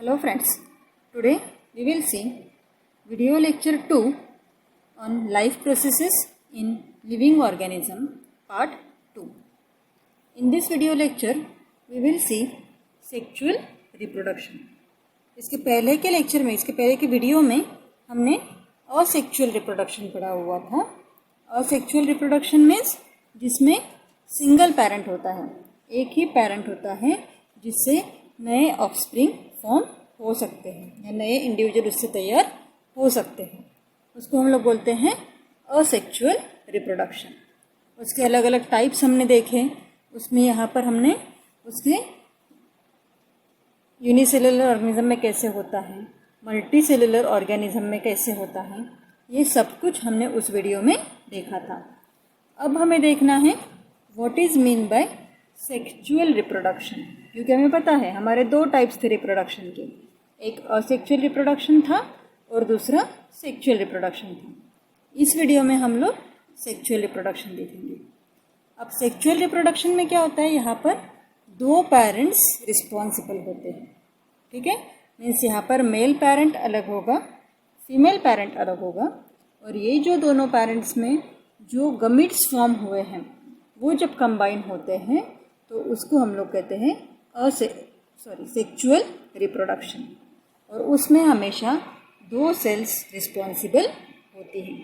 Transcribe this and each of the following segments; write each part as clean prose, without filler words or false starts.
Hello friends, today we will see video lecture 2 on life processes in living organism part 2. In this video lecture we will see sexual reproduction. इसके पहले के lecture में, इसके पहले के video में हमने असेक्सुअल रिप्रोडक्शन पढ़ा हुआ था. असेक्सुअल रिप्रोडक्शन मीन्स जिसमें सिंगल पेरेंट होता है, एक ही पेरेंट होता है जिससे नए ऑफस्प्रिंग फॉर्म हो सकते हैं या नए इंडिविजुअल उससे तैयार हो सकते हैं. उसको हम लोग बोलते हैं असेक्सुअल रिप्रोडक्शन. उसके अलग अलग टाइप्स हमने देखे. उसमें यहाँ पर हमने उसके यूनिसेलुलर ऑर्गेनिज्म में कैसे होता है, मल्टी सेलुलर ऑर्गेनिज्म में कैसे होता है, ये सब कुछ हमने उस वीडियो में देखा था. अब हमें देखना है what is mean by sexual reproduction, क्योंकि हमें पता है हमारे दो टाइप्स थे रिप्रोडक्शन के. एक असेक्सुअल रिप्रोडक्शन था और दूसरा सेक्सुअल रिप्रोडक्शन था. इस वीडियो में हम लोग सेक्सुअल रिप्रोडक्शन देखेंगे. अब सेक्सुअल रिप्रोडक्शन में क्या होता है, यहाँ पर दो पेरेंट्स रिस्पॉन्सिबल होते हैं. ठीक है, मीन्स यहाँ पर मेल पेरेंट अलग होगा, फीमेल पेरेंट अलग होगा, और ये जो दोनों पेरेंट्स में जो गमीट्स फॉर्म हुए हैं वो जब कंबाइन होते हैं तो उसको हम लोग कहते हैं सेक्सुअल रिप्रोडक्शन. और उसमें हमेशा दो सेल्स रिस्पॉन्सिबल होती हैं.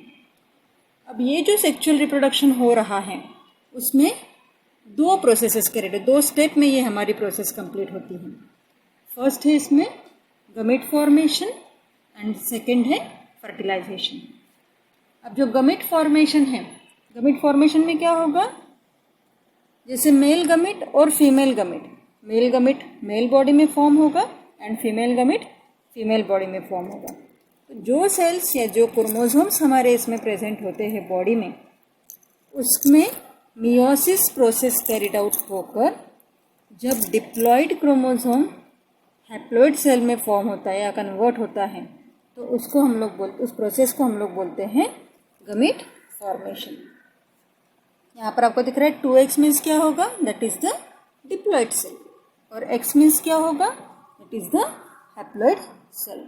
अब ये जो सेक्सुअल रिप्रोडक्शन हो रहा है उसमें दो प्रोसेसेस करेक्ट, दो स्टेप में ये हमारी प्रोसेस कंप्लीट होती है. फर्स्ट है इसमें गमीट फॉर्मेशन एंड सेकंड है फर्टिलाइजेशन. अब जो गमीट फॉर्मेशन है, गमीट फॉर्मेशन में क्या होगा, जैसे मेल गमीट और female gamete, male gamete male body में फॉर्म होगा and female gamete female body में फॉर्म होगा. तो जो सेल्स या जो क्रोमोसोम्स हमारे इसमें प्रेजेंट होते हैं बॉडी में, उसमें मियोसिस प्रोसेस कैरिड आउट होकर जब डिप्लॉयड क्रोमोसोम हैप्लॉयड सेल में फॉर्म होता है या कन्वर्ट होता है तो उसको हम लोग उस प्रोसेस को हम लोग बोलते हैं गमीट फॉर्मेशन. यहाँ पर आपको दिख रहा है 2x मीन्स क्या होगा, that is the diploid cell, और x मीन्स क्या होगा, that is the haploid cell.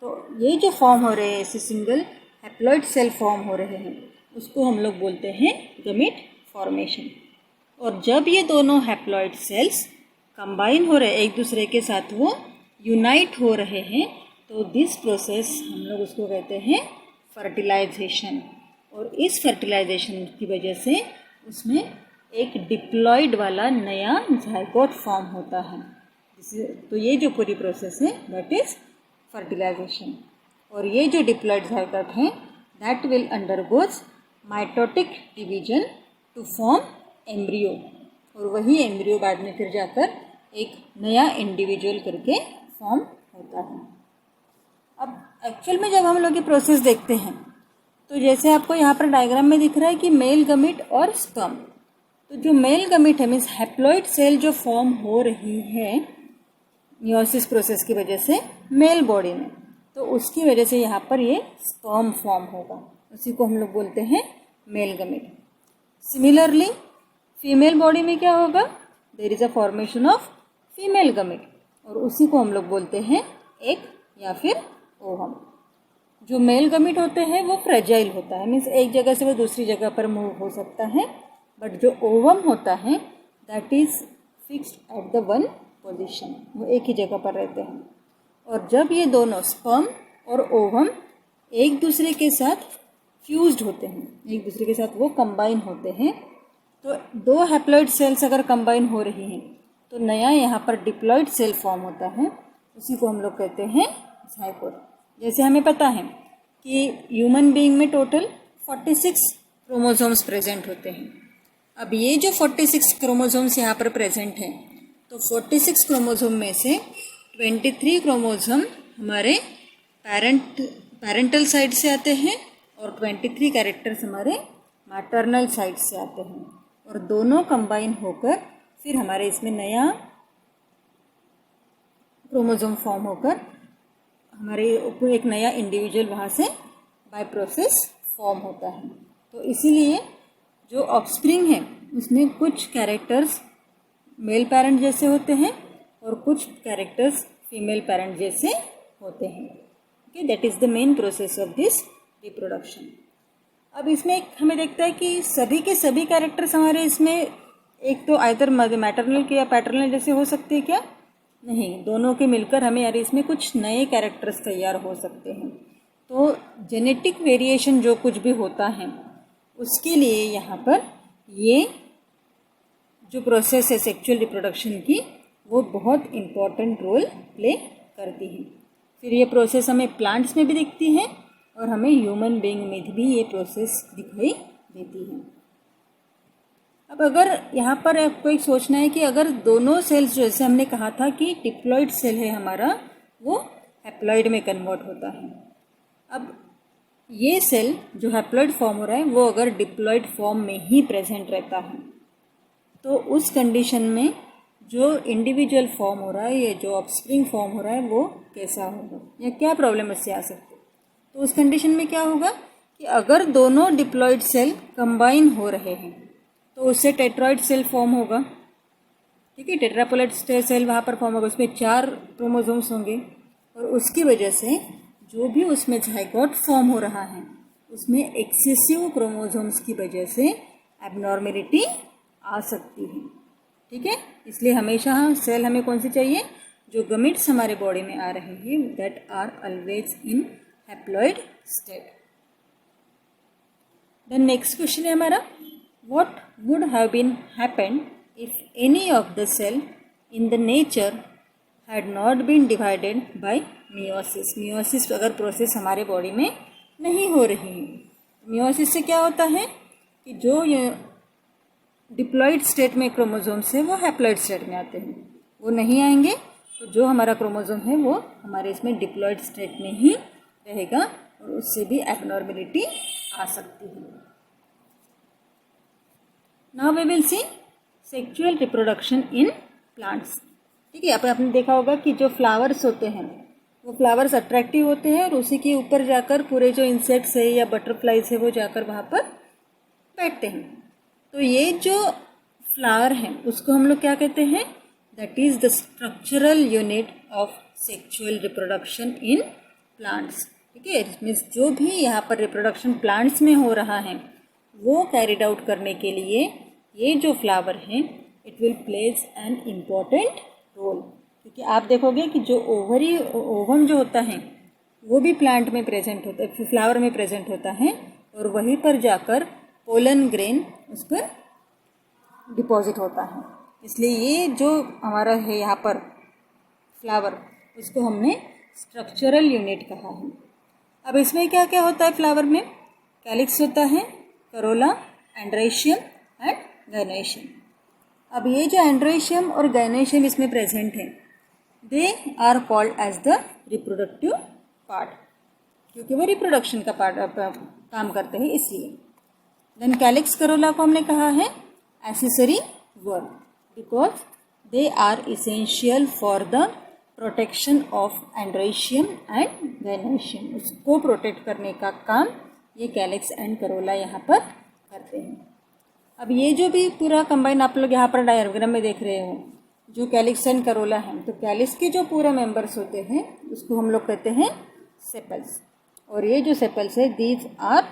तो ये जो फॉर्म हो रहे हैं, ऐसे सिंगल हैप्लॉयड सेल फॉर्म हो रहे हैं, उसको हम लोग बोलते हैं गमीट फॉर्मेशन. और जब ये दोनों हैप्लॉयड सेल्स कंबाइन हो रहे हैं एक दूसरे के साथ, वो यूनाइट हो रहे हैं, तो दिस प्रोसेस हम लोग उसको कहते हैं फर्टिलाइजेशन. और इस फर्टिलाइजेशन की वजह से उसमें एक डिप्लॉयड वाला नया जाइगोट फॉर्म होता है. तो ये जो पूरी प्रोसेस है दैट इज फर्टिलाइजेशन. और ये जो डिप्लॉयड जाइगोट है that will undergoes mitotic division to form embryo, और वही एम्ब्रियो बाद में फिर जाकर एक नया इंडिविजुअल करके फॉर्म होता है. अब एक्चुअल में जब हम लोग ये प्रोसेस देखते हैं तो जैसे आपको यहाँ पर डायग्राम में दिख रहा है कि मेल गमीट और स्पर्म. तो जो मेल गमीट है मीन्स हैप्लॉयड सेल जो फॉर्म हो रही है मियोसिस प्रोसेस की वजह से मेल बॉडी में, तो उसकी वजह से यहाँ पर ये स्पर्म फॉर्म होगा, उसी को हम लोग बोलते हैं male gamete. Similarly female body में क्या होगा, there is a formation of female gamete, और उसी को हम लोग बोलते हैं एग या फिर ओवम. जो मेल गमीट होते हैं वो फ्रेजाइल होता है, मीन्स एक जगह से वो दूसरी जगह पर मूव हो सकता है, बट जो ओवम होता है that is fixed at the one position, वो एक ही जगह पर रहते हैं. और जब ये दोनों स्पर्म और ओवम एक दूसरे के साथ फ्यूज्ड होते हैं, एक दूसरे के साथ वो कंबाइन होते हैं, तो दो हैप्लॉयड सेल्स अगर कंबाइन हो रही हैं तो नया यहाँ पर डिप्लॉयड सेल फॉर्म होता है, उसी को हम लोग कहते हैं जाइगोट. जैसे हमें पता है कि ह्यूमन बीइंग में टोटल 46 क्रोमोसोम्स प्रेजेंट होते हैं. अब ये जो 46 क्रोमोसोम्स यहाँ पर प्रेजेंट हैं, तो 46 क्रोमोसोम में से 23 क्रोमोसोम हमारे पैरेंटल साइड से आते हैं और 23 कैरेक्टर्स हमारे मैटरनल साइड से आते हैं, और दोनों कंबाइन होकर फिर हमारे इसमें नया क्रोमोसोम फॉर्म होकर हमारे एक नया इंडिविजुअल वहाँ से बाय प्रोसेस फॉर्म होता है. तो इसीलिए जो ऑफस्प्रिंग है उसमें कुछ कैरेक्टर्स मेल पेरेंट जैसे होते हैं और कुछ कैरेक्टर्स फीमेल पेरेंट जैसे होते हैं। Okay, that is the main process of this reproduction. अब इसमें हमें देखता है कि सभी के सभी कैरेक्टर्स हमारे इसमें एक तो आइदर मैटरनल के या पैटर्नल जैसे हो सकते हैं क्या? नहीं, दोनों के मिलकर हमें यार इसमें कुछ नए कैरेक्टर्स तैयार हो सकते हैं। तो जेनेटिक वेरिएशन जो कुछ भी होता है उसके लिए यहाँ पर ये जो प्रोसेस है सेक्सुअल रिप्रोडक्शन की वो बहुत इम्पॉर्टेंट रोल प्ले करती है। फिर ये प्रोसेस हमें प्लांट्स में भी दिखती है और हमें ह्यूमन बीइंग में भी ये प्रोसेस दिखाई देती है। अब अगर यहाँ पर आपको एक सोचना है कि अगर दोनों सेल्स जैसे हमने कहा था कि डिप्लॉइड सेल है हमारा वो हैप्लॉइड में कन्वर्ट होता है। अब ये सेल जो हैप्लॉइड फॉर्म हो रहा है वो अगर डिप्लॉइड फॉर्म में ही प्रेजेंट रहता है तो उस कंडीशन में जो इंडिविजुअल फॉर्म हो रहा है या जो ऑफस्प्रिंग फॉर्म हो रहा है वो कैसा होगा या क्या प्रॉब्लम इससे आ सकती है। तो उस कंडीशन में क्या होगा कि अगर दोनों डिप्लॉइड सेल कंबाइन हो रहे हैं तो उससे टेट्रॉइड सेल फॉर्म होगा। ठीक है, टेट्रापोलेट सेल वहाँ पर फॉर्म होगा, उसमें 4 क्रोमोसोम्स होंगे और उसकी वजह से जो भी उसमें जाइगोट फॉर्म हो रहा है उसमें एक्सेसिव क्रोमोसोम्स की वजह से एबनॉर्मेलिटी आ सकती है। ठीक है, इसलिए हमेशा सेल हमें कौन सी चाहिए? जो गमीट्स हमारे बॉडी में आ रहे हैं that are always in haploid state. The next question है हमारा, what would have been happened if any of the cell in the nature had not been divided by meiosis. Meiosis अगर process हमारे body में नहीं हो रही है, meiosis से क्या होता है कि जो डिप्लॉइड स्टेट में क्रोमोसोम्स है वो हैप्लॉइड स्टेट में आते हैं, वो नहीं आएंगे तो जो हमारा क्रोमोसोम है वो हमारे इसमें डिप्लॉइड स्टेट में ही रहेगा और उससे भी एबनॉर्मेलिटी आ सकती है। Now we will see sexual reproduction in plants. ठीक है, आपने देखा होगा कि जो फ्लावर्स होते हैं वो फ्लावर्स अट्रैक्टिव होते हैं और उसी के ऊपर जाकर पूरे जो इंसेक्ट्स है या बटरफ्लाइज है वो जाकर वहाँ पर बैठते हैं। तो ये जो फ्लावर है उसको हम लोग क्या कहते हैं? That is the structural unit of sexual reproduction in plants. ठीक है, मीन्स जो भी यहाँ पर रिप्रोडक्शन प्लांट्स में हो रहा है वो कैरिड आउट करने के लिए ये जो फ्लावर है it will plays an important role. क्योंकि आप देखोगे कि जो ओवम जो होता है वो भी प्लांट में प्रेजेंट होता है, फ्लावर में प्रेजेंट होता है और वहीं पर जाकर पोलन ग्रेन उस पर डिपॉजिट होता है। इसलिए ये जो हमारा है यहाँ पर फ्लावर उसको हमने स्ट्रक्चरल यूनिट कहा है। अब इसमें क्या क्या होता है फ्लावर में? कैलिक्स होता है, करोला, एंड्रेशियम एंड गायनेशियम। अब ये जो एंड्रेशियम और गायनेशियम इसमें प्रेजेंट है they are called as the reproductive part, क्योंकि वो रिप्रोडक्शन का पार्ट काम करते हैं इसलिए। देन कैलिक्स करोला को हमने कहा है accessory whorl because they are essential for the protection of androecium and gynoecium. उसको प्रोटेक्ट करने का काम ये कैलिक्स एंड करोला यहाँ पर करते हैं। अब ये जो भी पूरा कंबाइन आप लोग यहाँ पर डायग्राम में देख रहे हो जो कैलिक्स एंड करोला है, तो कैलिक्स के जो पूरे मेंबर्स होते हैं उसको हम लोग कहते हैं सेपल्स और ये जो सेपल्स है these are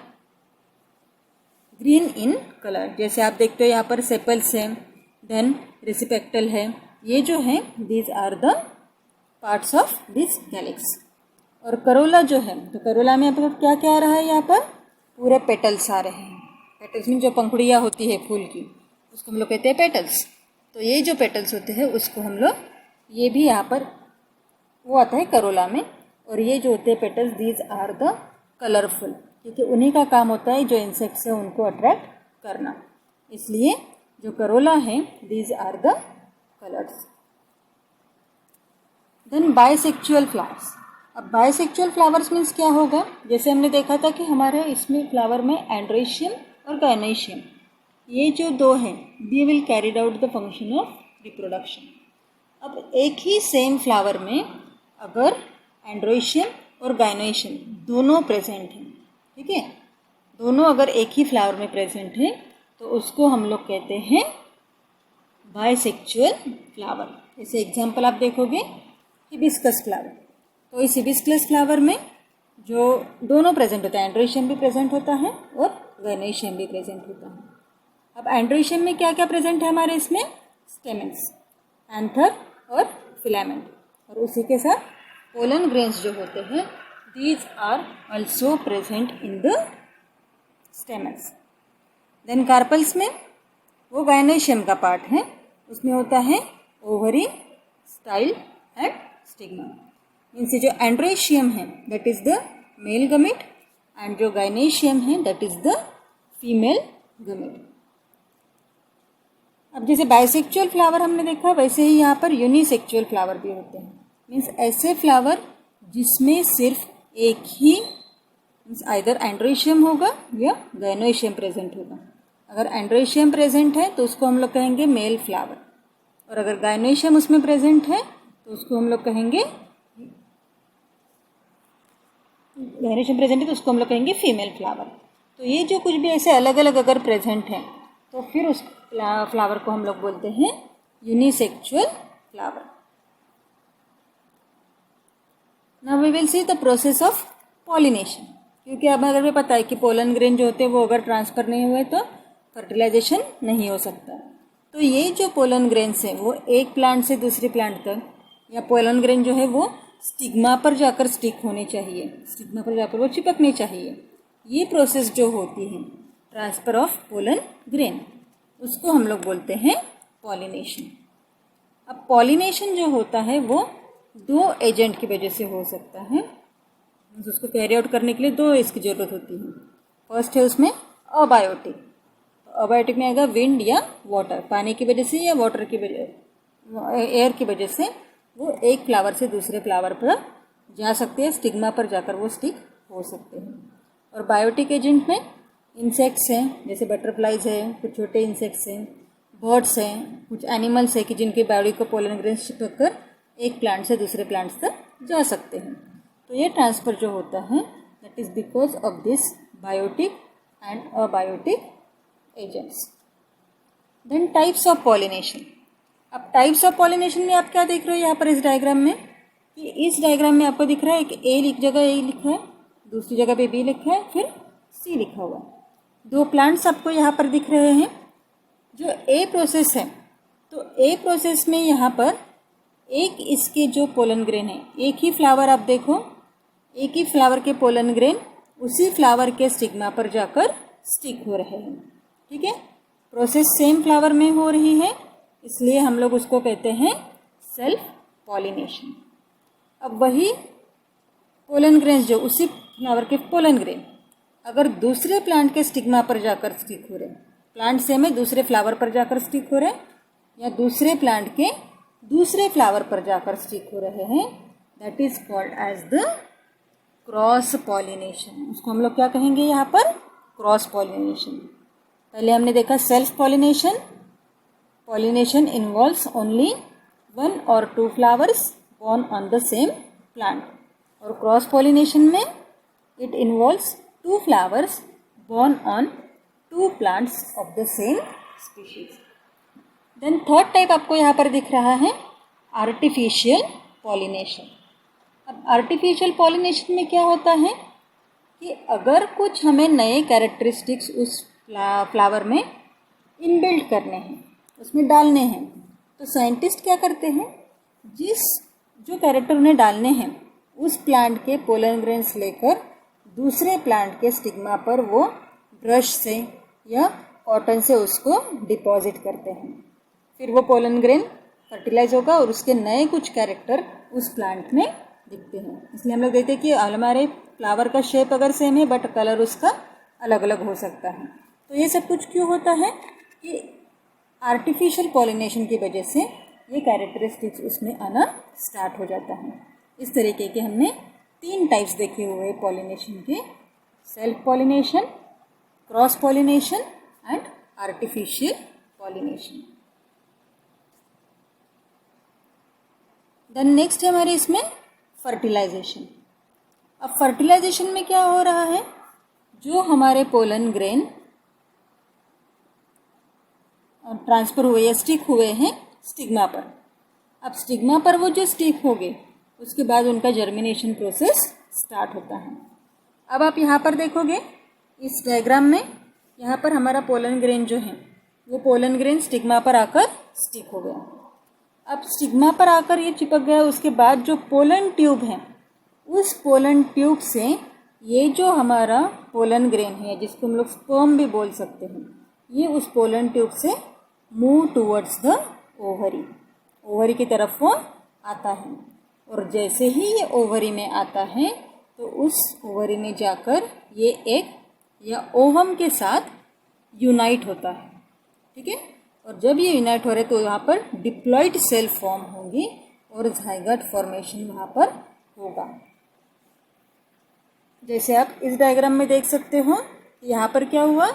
green in colour. जैसे आप देखते हो यहाँ पर सेपल्स है, देन रेसिपेक्टल है, ये जो है these are the parts of this calyx. और करोला जो है तो करोला में मतलब क्या क्या आ रहा है? यहाँ पर पूरे पेटल्स आ रहे हैं। पेटल्स में जो पंखुड़ियाँ होती है फूल की उसको हम लोग कहते हैं पेटल्स। तो ये जो पेटल्स होते हैं उसको हम लोग ये भी यहाँ पर वो आता है करोला में। और ये जो होते हैं petals these are the colourful, क्योंकि उन्हीं का काम होता है जो इंसेक्ट्स है उनको अट्रैक्ट करना, इसलिए जो करोला है these are the colours. Then bisexual flowers. अब बाइसेक्सुअल फ्लावर्स मीन्स क्या होगा? जैसे हमने देखा था कि हमारे इसमें फ्लावर में एंड्रेशियम और गायनेशियम ये जो दो हैं they will carried out the function of reproduction. अब एक ही सेम फ्लावर में अगर एंड्रेशियम और गायनेशियम दोनों प्रेजेंट हैं, ठीक है, दोनों अगर एक ही फ्लावर में प्रेजेंट है तो उसको हम लोग कहते हैं बाइसेक्सुअल फ्लावर। जैसे एग्जांपल आप देखोगे हिबिस्कस फ्लावर। तो इस हिबिस्कस फ्लावर में जो दोनों प्रेजेंट होता है, एंड्रोशियम भी प्रेजेंट होता है और गैनोशियम भी प्रेजेंट होता है। अब एंड्रोशियम में क्या क्या प्रेजेंट है हमारे इसमें? स्टेमेंस, एंथर और फिलामेंट। और उसी के साथ पोलन ग्रेन्स जो होते हैं, these are also present in the stamens. Then carpels में वो गायनेशियम का पार्ट है, उसमें होता है ovary, style and stigma. Means जो एंड्रोशियम है that is the male gamete and जो गायनेशियम है that is the female gamete. अब जैसे बाइसेक्चुअल फ्लावर हमने देखा, वैसे ही यहाँ पर यूनिसेक्चुअल फ्लावर भी होते हैं। मीन्स ऐसे फ्लावर जिसमें सिर्फ एक ही आइदर एंड्रोशियम होगा या गायनोशियम प्रेजेंट होगा। अगर एंड्रोशियम प्रेजेंट है तो उसको हम लोग कहेंगे मेल फ्लावर, और अगर गायनोशियम उसमें प्रेजेंट है तो उसको हम लोग कहेंगे, गायनोशियम प्रेजेंट है तो उसको हम लोग कहेंगे फीमेल फ्लावर। तो ये जो कुछ भी ऐसे अलग अलग अगर प्रेजेंट है तो फिर उस फ्लावर को हम लोग बोलते हैं unisexual flower. Now we will see the process of pollination. क्योंकि अब अगर हमें पता है कि पोलन ग्रेन जो होते हैं वो अगर ट्रांसफर नहीं हुए तो फर्टिलाइजेशन नहीं हो सकता। तो ये जो पोलन ग्रेन्स है वो एक प्लांट से दूसरे प्लांट तक, या पोलन ग्रेन जो है वो स्टिग्मा पर जाकर स्टिक होने चाहिए, स्टिग्मा पर जाकर वो चिपकने चाहिए। ये प्रोसेस जो होती है ट्रांसफर ऑफ पोलन ग्रेन, उसको हम लोग बोलते हैं पॉलिनेशन। अब पॉलिनेशन जो होता है वो दो एजेंट की वजह से हो सकता है। उसको कैरी आउट करने के लिए दो इसकी ज़रूरत होती है। फर्स्ट है उसमें अबायोटिक। अबायोटिक में आएगा विंड या वाटर, पानी की वजह से या वाटर की वजह, एयर की वजह से वो एक फ्लावर से दूसरे फ्लावर पर जा सकते हैं, स्टिग्मा पर जाकर वो स्टिक हो सकते हैं। और बायोटिक एजेंट में इंसेक्ट्स हैं, जैसे बटरफ्लाइज है, कुछ छोटे इंसेक्ट्स हैं, बर्ड्स हैं, कुछ एनिमल्स हैं कि जिनके बॉडी को पोलन ग्रेन्स चिपक कर एक प्लांट से दूसरे प्लांट्स तक जा सकते हैं। तो ये ट्रांसफ़र जो होता है that is because of this biotic and abiotic agents. Then types of pollination. अब टाइप्स ऑफ पॉलिनेशन में आप क्या देख रहे हो यहाँ पर इस डायग्राम में, कि इस डायग्राम में आपको दिख रहा है कि एक जगह ए लिखा है, दूसरी जगह पे बी लिखा है, फिर सी लिखा हुआ है। दो प्लांट्स आपको यहाँ पर दिख रहे हैं। जो ए प्रोसेस है, तो ए प्रोसेस में यहाँ पर एक इसके जो पोलन ग्रेन है, एक ही फ्लावर आप देखो, एक ही फ्लावर के पोलन ग्रेन उसी फ्लावर के स्टिग्मा पर जाकर स्टिक हो रहे हैं। ठीक है, प्रोसेस सेम फ्लावर में हो रही है, इसलिए हम लोग उसको कहते हैं सेल्फ पॉलिनेशन। अब वही पोलन ग्रेन्स जो उसी फ्लावर के पोलन ग्रेन अगर दूसरे प्लांट के स्टिग्मा पर जाकर स्टिक हो रहे हैं, प्लांट से में दूसरे फ्लावर पर जाकर स्टिक हो रहे हैं, या दूसरे प्लांट के दूसरे फ्लावर पर जाकर स्टिक हो रहे हैं, that is called as the cross pollination. उसको हम लोग क्या कहेंगे यहाँ पर? Cross pollination. पहले हमने देखा self pollination. Pollination involves only 1 or 2 flowers born on the same plant, और क्रॉस पॉलिनेशन में it involves 2 flowers born on 2 plants of the same species. Then third type आपको यहाँ पर दिख रहा है आर्टिफिशियल पॉलिनेशन। अब आर्टिफिशियल पॉलिनेशन में क्या होता है कि अगर कुछ हमें नए कैरेक्टरिस्टिक्स उस फ्लावर में इनबिल्ट करने हैं, उसमें डालने हैं, तो साइंटिस्ट क्या करते हैं, जो कैरेक्टर उन्हें डालने हैं उस प्लांट के पोलन ग्रेन्स लेकर दूसरे प्लांट के स्टिग्मा पर वो ब्रश से या कॉटन से उसको डिपॉजिट करते हैं। फिर वो पोलन ग्रेन फर्टिलाइज होगा और उसके नए कुछ कैरेक्टर उस प्लांट में दिखते हैं। इसलिए हम लोग देखते हैं कि हमारे फ्लावर का शेप अगर सेम है बट कलर उसका अलग अलग हो सकता है। तो ये सब कुछ क्यों होता है कि आर्टिफिशियल पॉलिनेशन की वजह से ये कैरेक्टरिस्टिक्स उसमें आना स्टार्ट हो जाता है। इस तरीके के हमने 3 टाइप्स देखे हुए पॉलिनेशन के, self pollination, cross pollination and artificial pollination. Then next है हमारे इसमें फर्टिलाइजेशन। अब फर्टिलाइजेशन में क्या हो रहा है, जो हमारे पोलन ग्रेन ट्रांसफ़र हुए या स्टिक हुए हैं स्टिग्मा पर, अब स्टिग्मा पर वो जो स्टिक हो गए उसके बाद उनका जर्मिनेशन प्रोसेस स्टार्ट होता है। अब आप यहाँ पर देखोगे इस डायग्राम में, यहाँ पर हमारा पोलन ग्रेन जो है वो पोलन ग्रेन स्टिग्मा पर आकर स्टिक हो गया। अब स्टिग्मा पर आकर ये चिपक गया, उसके बाद जो पोलन ट्यूब है उस पोलन ट्यूब से ये जो हमारा पोलन ग्रेन है जिसको हम लोग स्पर्म भी बोल सकते हैं, ये उस पोलन ट्यूब से move towards the ovary, ovary की तरफ वो आता है। और जैसे ही ये ओवरी में आता है तो उस ओवरी में जाकर ये एक या ओवम के साथ यूनाइट होता है, ठीक है। और जब ये यूनाइट हो रहे तो यहाँ पर डिप्लॉइड सेल फॉर्म होंगी और ज़ाइगोट फॉर्मेशन वहाँ पर होगा। जैसे आप इस डायग्राम में देख सकते हो, यहाँ पर क्या हुआ,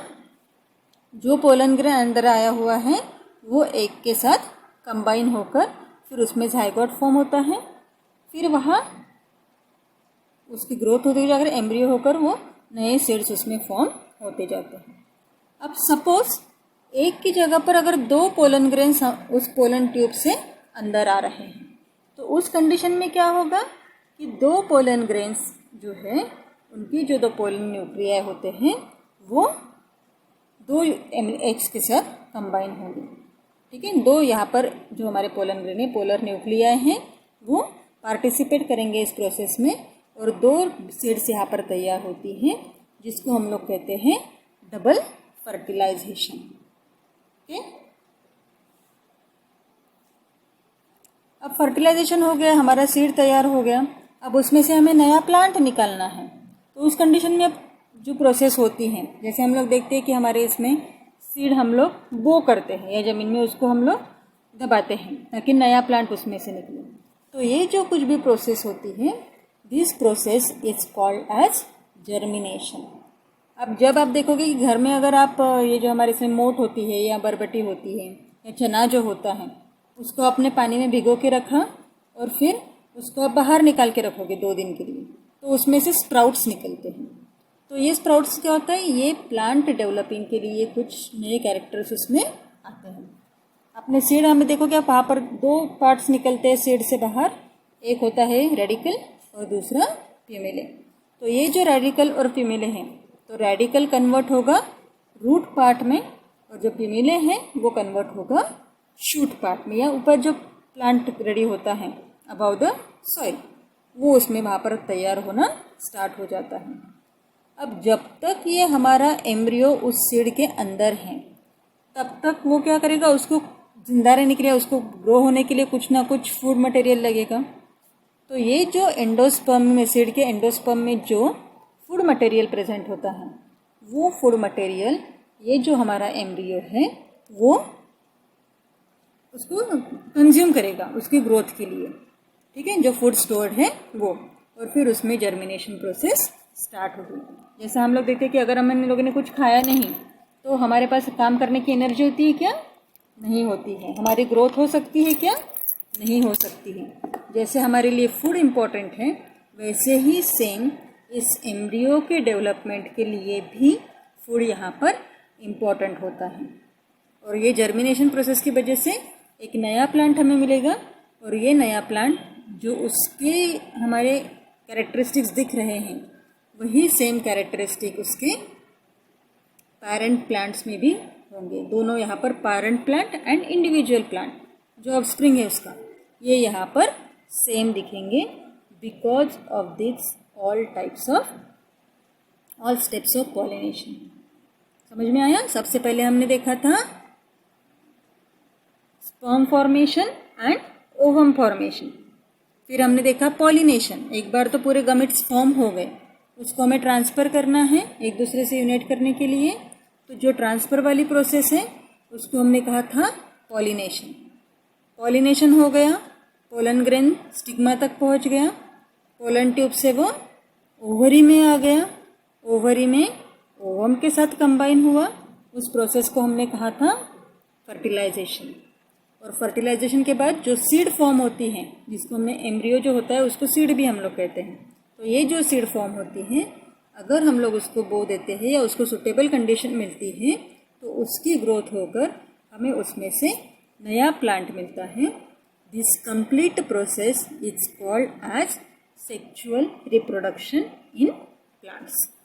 जो पोलन ग्रेन अंदर आया हुआ है वो एक के साथ कंबाइन होकर फिर उसमें ज़ाइगोट फॉर्म होता है, फिर वहाँ उसकी ग्रोथ होती जाकर एम्ब्रियो होकर वो नए सीड्स उसमें फॉर्म होते जाते हैं। अब सपोज एक की जगह पर अगर 2 पोलन ग्रेन्स उस पोलन ट्यूब से अंदर आ रहे हैं तो उस कंडीशन में क्या होगा कि 2 पोलन ग्रेन्स जो है उनकी जो 2 पोलन न्यूक्लियाई होते हैं वो 2 एग्स के साथ कंबाइन होंगे, ठीक है। 2 यहाँ पर जो हमारे पोलन ग्रेन है पोलर न्यूक्लियाई हैं वो पार्टिसिपेट करेंगे इस प्रोसेस में और 2 सीड्स यहाँ पर तैयार होती हैं जिसको हम लोग कहते हैं डबल फर्टिलाइजेशन, ठीक है। अब फर्टिलाइजेशन हो गया, हमारा सीड तैयार हो गया, अब उसमें से हमें नया प्लांट निकालना है। तो उस कंडीशन में अब जो प्रोसेस होती है, जैसे हम लोग देखते हैं कि हमारे इसमें सीड हम लोग बो करते हैं या ज़मीन में उसको हम लोग दबाते हैं ताकि नया प्लांट उसमें से निकले। तो ये जो कुछ भी प्रोसेस होती है, this process is called as germination. अब जब आप देखोगे कि घर में अगर आप ये जो हमारे इसमें मोट होती है या बरबटी होती है या चना जो होता है उसको अपने पानी में भिगो के रखा और फिर उसको आप बाहर निकाल के रखोगे 2 दिन के लिए, तो उसमें से स्प्राउट्स निकलते हैं। तो ये स्प्राउट्स क्या होता है, ये प्लांट डेवलपिंग के लिए कुछ नए कैरेक्टर्स उसमें आते हैं। अपने सीड हमें देखोगे आप वहाँ पर 2 पार्ट्स निकलते हैं सीड से बाहर, एक होता है रेडिकल और दूसरा फीमेले। तो ये जो रेडिकल और फीमेले हैं तो रेडिकल कन्वर्ट होगा रूट पार्ट में और जो फीमेले हैं वो कन्वर्ट होगा शूट पार्ट में, या ऊपर जो प्लांट रेडी होता है अबाउ द सॉइल वो उसमें वहाँ पर तैयार होना स्टार्ट हो जाता है। अब जब तक ये हमारा एम्ब्रियो उस सीड के अंदर है तब तक वो क्या करेगा, उसको जिंदा रहने के लिए, उसको ग्रो होने के लिए कुछ ना कुछ फूड मटेरियल लगेगा। तो ये जो एंडोस्पर्म में, सीड के एंडोस्पर्म में जो फूड मटेरियल प्रेजेंट होता है वो फूड मटेरियल ये जो हमारा एम्ब्रियो है वो उसको कंज्यूम करेगा उसकी ग्रोथ के लिए, ठीक है, जो फूड स्टोर्ड है वो, और फिर उसमें जर्मिनेशन प्रोसेस स्टार्ट होगी। जैसे हम लोग देखते हैं कि अगर हम लोगों ने कुछ खाया नहीं तो हमारे पास काम करने की एनर्जी होती है क्या? नहीं होती है। हमारी ग्रोथ हो सकती है क्या? नहीं हो सकती है। जैसे हमारे लिए फूड इम्पोर्टेंट है वैसे ही सेम इस एम्ब्रियो के डेवलपमेंट के लिए भी फूड यहाँ पर इम्पोर्टेंट होता है। और ये जर्मिनेशन प्रोसेस की वजह से एक नया प्लांट हमें मिलेगा और ये नया प्लांट जो उसके हमारे कैरेक्टरिस्टिक्स दिख रहे हैं वही सेम कैरेक्टरिस्टिक उसके पेरेंट प्लांट्स में भी होंगे। दोनों यहाँ पर parent plant and individual plant जो ऑफस्प्रिंग है उसका ये यहाँ पर सेम दिखेंगे because of this all steps of pollination. समझ में आया? सबसे पहले हमने देखा था sperm formation and ovum formation, फिर हमने देखा पॉलिनेशन। एक बार तो पूरे गमेट्स फॉर्म हो गए, उसको हमें ट्रांसफ़र करना है एक दूसरे से यूनाइट करने के लिए। तो जो ट्रांसफ़र वाली प्रोसेस है उसको हमने कहा था पॉलिनेशन। पॉलिनेशन हो गया, पोलन ग्रेन स्टिग्मा तक पहुंच गया, पोलन ट्यूब से वो ओवरी में आ गया, ओवरी में ओवम के साथ कंबाइन हुआ। उस प्रोसेस को हमने कहा था फर्टिलाइजेशन। और फर्टिलाइजेशन के बाद जो सीड फॉर्म होती है जिसको हमने एम्ब्रियो जो होता है उसको सीड भी हम लोग कहते हैं। तो ये जो सीड फॉर्म होती है अगर हम लोग उसको बो देते हैं या उसको सुटेबल कंडीशन मिलती है तो उसकी ग्रोथ होकर हमें उसमें से नया प्लांट मिलता है This complete process is called as sexual reproduction in plants.